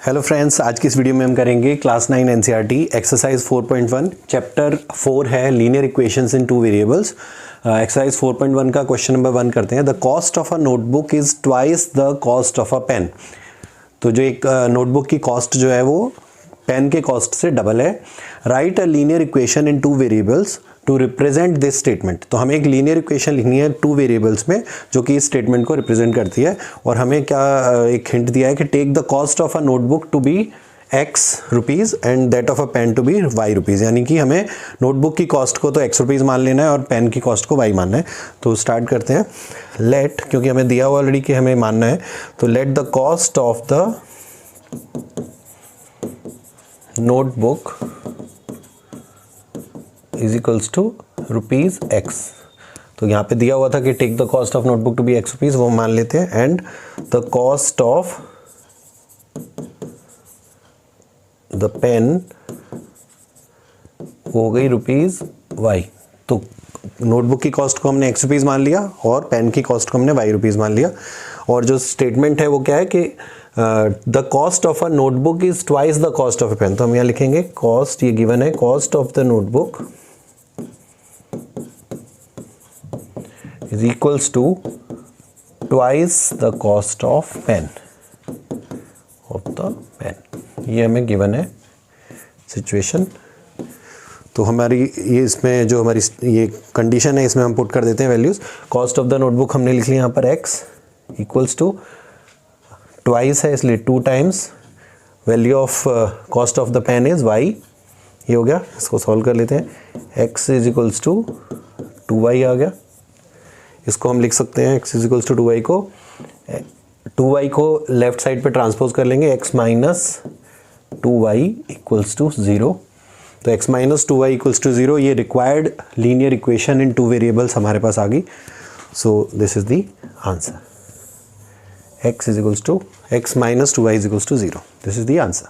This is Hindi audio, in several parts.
हेलो फ्रेंड्स, आज की इस वीडियो में हम करेंगे क्लास 9 एनसीईआरटी एक्सरसाइज 4.1 चैप्टर 4 है linear equations in two variables. Exercise 4.1 का क्वेश्चन नंबर 1 करते हैं। The cost of a notebook is twice the cost of a pen. तो जो एक नोटबुक की कॉस्ट जो है वो पेन के कॉस्ट से डबल है। Write a linear equation in two variables to represent this statement. तो हमें एक लीनियर इक्वेशन लिखनी है टू वेरिएबल्स में जो कि इस स्टेटमेंट को रिप्रेजेंट करती है। और हमें क्या एक हिंट दिया है कि take the cost of a notebook to be x rupees and that of a pen to be y rupees. यानी कि हमें नोटबुक की कॉस्ट को तो x रुपीज़ मान लेना है और पेन की कॉस्ट को y मानना है। तो स्टार्ट करते हैं। लेट, क्योंकि हमें दिया हुआ ऑलरेडी कि हमें मानना है, तो let the cost of the notebook is equals to rupees x। तो यहाँ पे दिया हुआ था कि take the cost of notebook to be x rupees, वो मान लेते हैं। And the cost of the pen हो गई रुपीज़ y। तो नोटबुक की कॉस्ट को हमने x रुपीज़ मान लिया और पेन की कॉस्ट को हमने y रुपीज़ मान लिया। और जो स्टेटमेंट है वो क्या है कि the cost of a notebook is twice the cost of a pen. तो हम यहाँ लिखेंगे कॉस्ट, ये गिवन है, cost of the notebook is equals to twice the cost of pen of the pen. ये हमें गिवन है सिचुएशन। तो हमारी ये इसमें जो हमारी ये कंडीशन है इसमें हम पुट कर देते हैं values. Cost of the notebook हमने लिख लिया यहाँ पर x इक्वल्स टू ट्वाइस है, इसलिए 2 times value of cost of the pen is y। ये हो गया, इसको सॉल्व कर लेते हैं। x is equals to 2y आ गया। इसको हम लिख सकते हैं x is equals to 2y को लेफ्ट साइड पे ट्रांसपोज कर लेंगे, x minus 2y equals to 0। तो x minus 2y equals to 0, ये required linear equation in two variables हमारे पास आ गई। So this is the answer. x is equals to x minus 2y is equals to 0। This is the answer.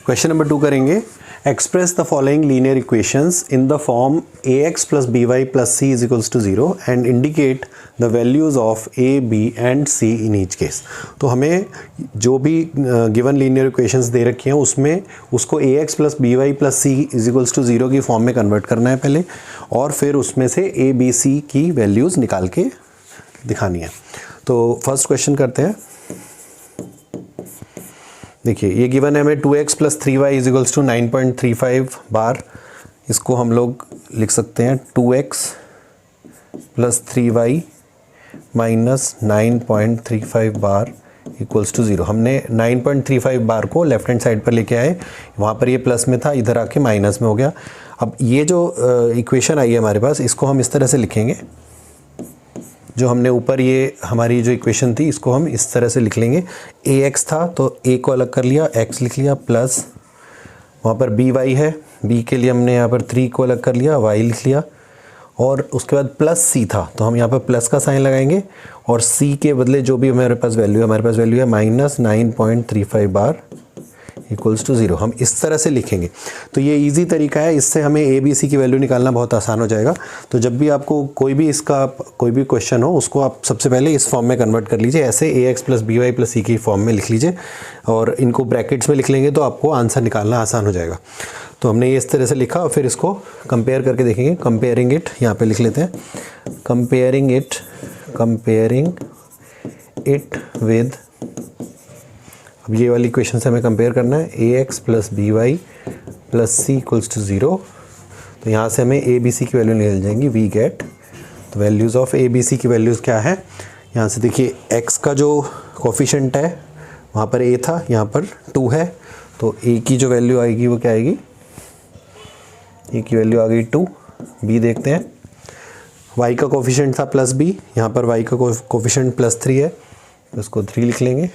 Question number 2 करेंगे। Express the following linear equations in the form ax plus by plus c is equals to 0 and indicate the values of a, b and c in each case. तो हमें जो भी गिवन लीनियर इक्वेशंस दे रखी हैं उसमें उसको ax plus by plus c is equals to 0 की फॉर्म में कन्वर्ट करना है पहले, और फिर उसमें से a, b, c की वैल्यूज़ निकाल के दिखानी है। तो फर्स्ट क्वेश्चन करते हैं। देखिए ये गिवन है हमें 2x plus 3y is equals to 9.35 bar. इसको हम लोग लिख सकते हैं 2x plus 3y minus 9.35 bar equals to 0। हमने 9.35 बार को लेफ्ट हैंड साइड पर लेके आए, वहाँ पर ये प्लस में था, इधर आके माइनस में हो गया। अब ये जो इक्वेशन आई है हमारे पास, इसको हम इस तरह से लिखेंगे। जो हमने ऊपर ये हमारी जो इक्वेशन थी इसको हम इस तरह से लिख लेंगे। ax था तो a को अलग कर लिया, x लिख लिया, प्लस वहाँ पर by है, b के लिए हमने यहाँ पर 3 को अलग कर लिया, y लिख लिया, और उसके बाद प्लस c था तो हम यहाँ पर प्लस का साइन लगाएंगे, और c के बदले जो भी हमारे पास वैल्यू है, हमारे पास वैल्यू है माइनस 9.35 बार इक्वल्स टू 0। हम इस तरह से लिखेंगे। तो ये इजी तरीका है, इससे हमें a, b, c की वैल्यू निकालना बहुत आसान हो जाएगा। तो जब भी आपको कोई भी क्वेश्चन हो उसको आप सबसे पहले इस फॉर्म में कन्वर्ट कर लीजिए। ऐसे ax plus by plus c की फॉर्म में लिख लीजिए और इनको ब्रैकेट्स में लिख लेंगे तो आपको आंसर निकालना आसान हो जाएगा। तो हमने ये इस तरह से लिखा और फिर इसको कंपेयर करके देखेंगे। कंपेयरिंग इट यहाँ पर लिख लेते हैं। कंपेयरिंग इट विद, अब ये वाली इक्वेशन से हमें कंपेयर करना है। ax plus by plus c equals to 0। तो यहाँ से हमें a, b, c की वैल्यू निकल जाएंगी। वी गेट तो values of a, b, c की वैल्यूज़ क्या है। यहाँ से देखिए x का जो कोफिशिएंट है वहाँ पर a था, यहाँ पर 2 है, तो a की जो वैल्यू आएगी वो क्या आएगी, a की वैल्यू आ गई 2। b देखते हैं। y का कोफिशिएंट था प्लस b, यहाँ पर y का कोफिशिएंट प्लस 3 है, तो इसको 3 लिख लेंगे।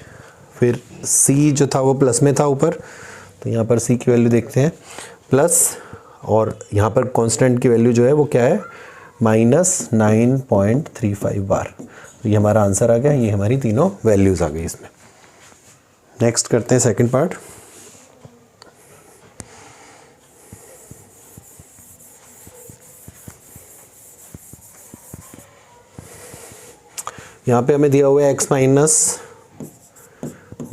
फिर c जो था वो प्लस में था ऊपर, तो यहाँ पर c की वैल्यू देखते हैं प्लस, और यहाँ पर कांस्टेंट की वैल्यू जो है वो क्या है, माइनस 9.35 बार। तो ये हमारा आंसर आ गया। ये हमारी तीनों वैल्यूज़ आ गई इसमें। नेक्स्ट करते हैं सेकंड पार्ट। यहाँ पे हमें दिया हुआ है x minus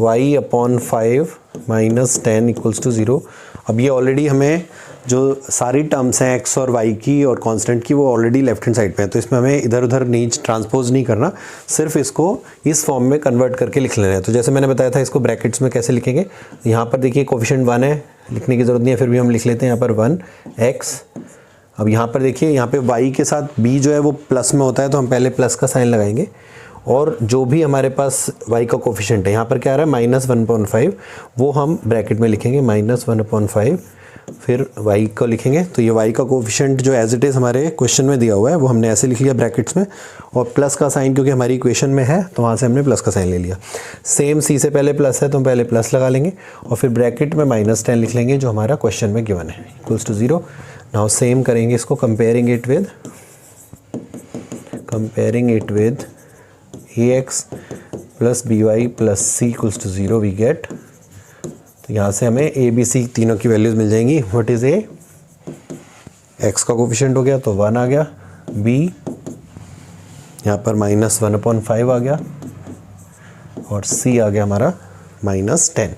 y upon 5 -10 equals to 0। अब ये ऑलरेडी हमें जो सारी टर्म्स हैं x और y की और कांस्टेंट की वो ऑलरेडी लेफ्ट हैंड साइड पे है, तो इसमें हमें इधर उधर नहीं ट्रांसपोज नहीं करना, सिर्फ इसको इस फॉर्म में कन्वर्ट करके लिख लेना है। तो जैसे मैंने बताया था इसको ब्रैकेट्स में कैसे लिखेंगे, यहाँ पर देखिए कोफिशिएंट 1 है, लिखने की ज़रूरत नहीं है, फिर भी हम लिख लेते हैं यहाँ पर 1x। अब यहाँ पर देखिए यहाँ पे y के साथ b जो है वो प्लस में होता है, तो हम पहले प्लस का साइन लगाएंगे, और जो भी हमारे पास y का कोफिशिएंट है यहाँ पर क्या आ रहा है -1/5, वो हम ब्रैकेट में लिखेंगे -1/5, फिर y को लिखेंगे। तो ये y का कोफिशिएंट जो एज इट इज़ हमारे क्वेश्चन में दिया हुआ है वो हमने ऐसे लिख लिया ब्रैकेट्स में, और प्लस का साइन क्योंकि हमारी इक्वेशन में है तो वहाँ से हमने प्लस का साइन ले लिया। सेम c से पहले प्लस है तो हम पहले प्लस लगा लेंगे, और फिर ब्रैकेट में -10 लिख लेंगे जो हमारा क्वेश्चन में गिवन है, इक्वल्स टू 0। नाउ सेम करेंगे इसको, comparing it with ax plus by plus c equals to 0 we get. तो यहाँ से हमें a b c तीनों की वैल्यूज़ मिल जाएंगी। व्हाट इज़ a, x का कोफिशिएंट हो गया तो 1 आ गया, b यहाँ पर -1/5 आ गया, और c आ गया हमारा -10।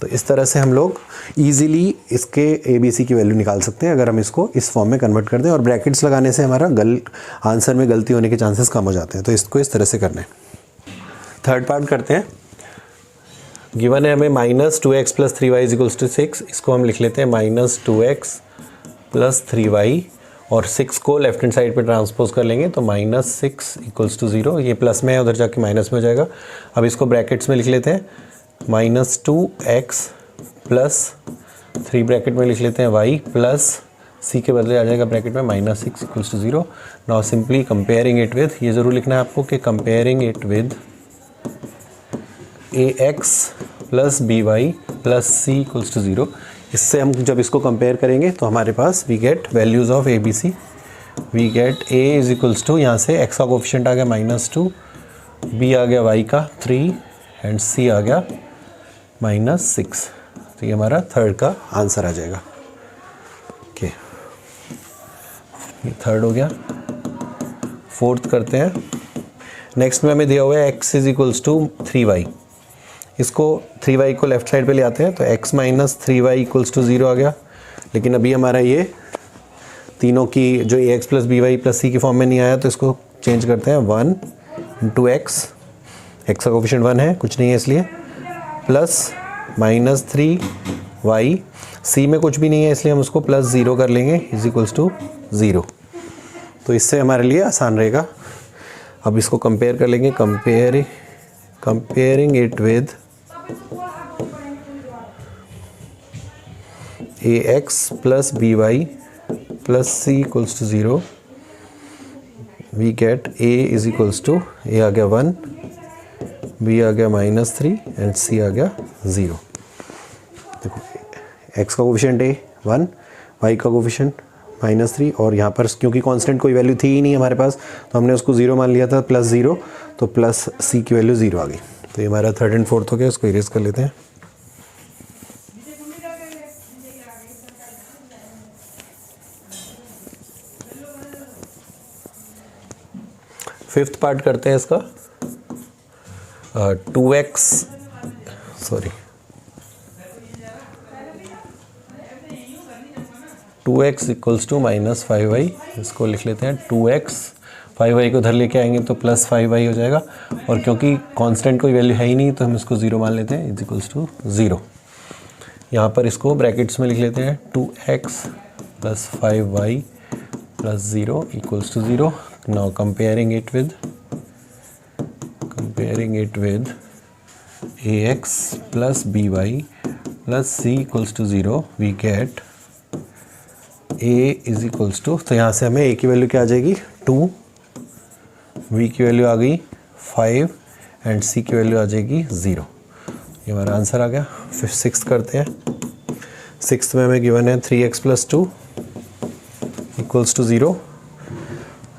तो इस तरह से हम लोग ईजिली इसके ए बी सी की वैल्यू निकाल सकते हैं अगर हम इसको इस फॉर्म में कन्वर्ट कर दें, और ब्रैकेट्स लगाने से हमारा आंसर में गलती होने के चांसेस कम हो जाते हैं। तो इसको इस तरह से करना है। थर्ड पार्ट करते हैं। गिवन है हमें -2x plus 3y equals to 6, इसको हम लिख लेते हैं -2x प्लस 3y, और 6 को लेफ्ट हैंड साइड पे ट्रांसपोज कर लेंगे तो -6 इक्वल्स टू 0। ये प्लस में है, उधर जाके माइनस में हो जाएगा। अब इसको ब्रैकेट्स में लिख लेते हैं, -2x प्लस 3 ब्रैकेट में लिख लेते हैं y प्लस c के बदले आ जाएगा ब्रैकेट में -6 equals to 0। Now simply comparing it with, ये ज़रूर लिखना है आपको कि comparing it with ax plus by plus c equals to 0। इससे हम जब इसको कंपेयर करेंगे तो हमारे पास we get values of a b c, we get a is equals to, यहाँ से x का कोफिशिएंट आ गया -2, b आ गया y का 3, एंड c आ गया -6। तो ये हमारा थर्ड का आंसर आ जाएगा। ओके, ये थर्ड हो गया। फोर्थ करते हैं। नेक्स्ट में हमें दिया हुआ है x is equals to 3y, इसको 3y को लेफ्ट साइड पे ले आते हैं तो x minus 3y equals to 0 आ गया। लेकिन अभी हमारा ये तीनों की जो ax plus by plus c की फॉर्म में नहीं आया, तो इसको चेंज करते हैं 1 इंटू x, x का कोफिशिएंट 1 है, कुछ नहीं है इसलिए, प्लस -3y, c में कुछ भी नहीं है इसलिए हम उसको प्लस 0 कर लेंगे, इज इक्वल्स टू 0। तो इससे हमारे लिए आसान रहेगा। अब इसको कंपेयर कर लेंगे, comparing it with ax plus by plus c equals to 0, we get a is equals to, a आ गया 1, b आ गया -3 एंड c आ गया 0। देखो x का कोफिशिएंट a 1, y का कोफिशिएंट -3, और यहाँ पर क्योंकि कांस्टेंट कोई वैल्यू थी ही नहीं हमारे पास तो हमने उसको 0 मान लिया था, प्लस 0, तो प्लस c की वैल्यू 0 आ गई। तो ये हमारा थर्ड एंड फोर्थ हो गया, उसको इरेज कर लेते हैं। फिफ्थ पार्ट करते हैं इसका। 2x इक्वल्स टू -5y, इसको लिख लेते हैं 2x, 5y को उधर लेके आएंगे तो प्लस 5y हो जाएगा, और क्योंकि कांस्टेंट कोई वैल्यू है ही नहीं तो हम इसको 0 मान लेते हैं, इज इक्वल्स टू 0। यहाँ पर इसको ब्रैकेट्स में लिख लेते हैं 2x plus 5y plus 0 equals to 0। Now comparing it with ax plus by plus c equals to 0, we get a is equals to, तो यहाँ से हमें a की वैल्यू क्या आ जाएगी 2, v की वैल्यू आ गई 5 एंड c की वैल्यू आ जाएगी 0। ये हमारा आंसर आ गया। फिर सिक्स्थ करते हैं। सिक्स्थ में हमें गिवन है 3x प्लस 2 इक्वल्स टू 0।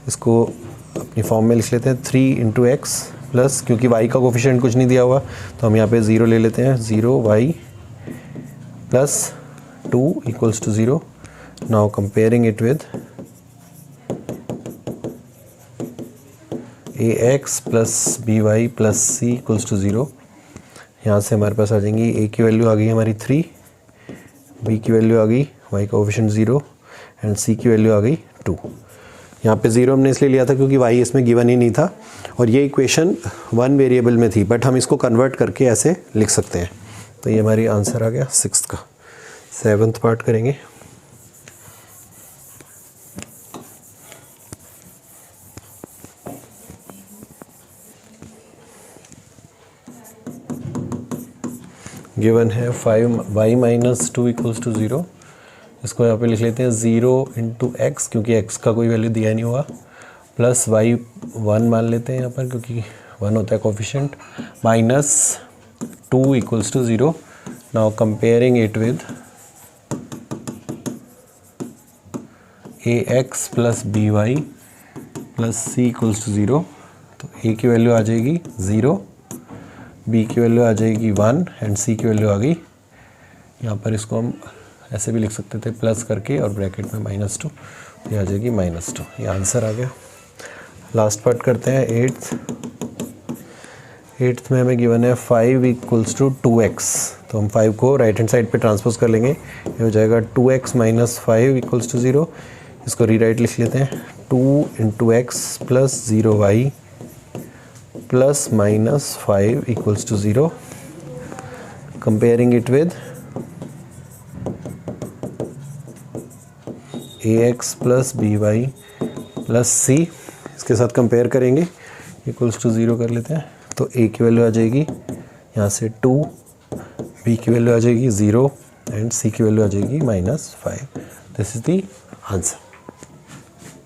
इसको अपनी फॉर्म में लिख लेते हैं 3 इंटू एक्स प्लस, क्योंकि y का कोफिशिएंट कुछ नहीं दिया हुआ तो हम यहाँ पे 0 ले लेते हैं, 0y plus 2 equals to 0। Now comparing it with ax plus by plus c equals to 0। यहाँ से हमारे पास आ जाएंगी a की वैल्यू आ गई हमारी 3, b की वैल्यू आ गई y कोएफिशिएंट 0 एंड c की वैल्यू आ गई 2। यहाँ पे 0 हमने इसलिए लिया था क्योंकि y इसमें गिवन ही नहीं था और ये इक्वेशन 1 वेरिएबल में थी, बट हम इसको कन्वर्ट करके ऐसे लिख सकते हैं। तो ये हमारी आंसर आ गया 6th का। 7th पार्ट करेंगे। गिवन है 5y माइनस 2 इक्वल्स टू 0। इसको यहाँ पे लिख लेते हैं 0 इंटू एक्स, क्योंकि x का कोई वैल्यू दिया नहीं हुआ, प्लस y 1 मान लेते हैं यहाँ पर क्योंकि 1 होता है coefficient, minus 2 equals to 0। Now comparing it with ax plus by plus c equals to 0। तो a की वैल्यू आ जाएगी 0, b की वैल्यू आ जाएगी 1 एंड c की वैल्यू आ गई, यहाँ पर इसको हम ऐसे भी लिख सकते थे प्लस करके और ब्रैकेट में -2, ये आ जाएगी -2। ये आंसर आ गया। लास्ट पार्ट करते हैं 8th में हमें गिवन है 5 इक्वल्स टू 2x। तो हम 5 को राइट हैंड साइड पे ट्रांसपोज कर लेंगे, ये हो जाएगा 2x माइनस 5 इक्वल्स टू 0। इसको रीराइट लिख लेते हैं 2 into X plus 0y plus minus 5 equals to 0। Comparing it with ax plus by plus c, इसके साथ कंपेयर करेंगे, इक्वल्स टू 0 कर लेते हैं। तो a की वैल्यू आ जाएगी यहाँ से 2, b की वैल्यू आ जाएगी 0 एंड c की वैल्यू आ जाएगी -5। This is the answer.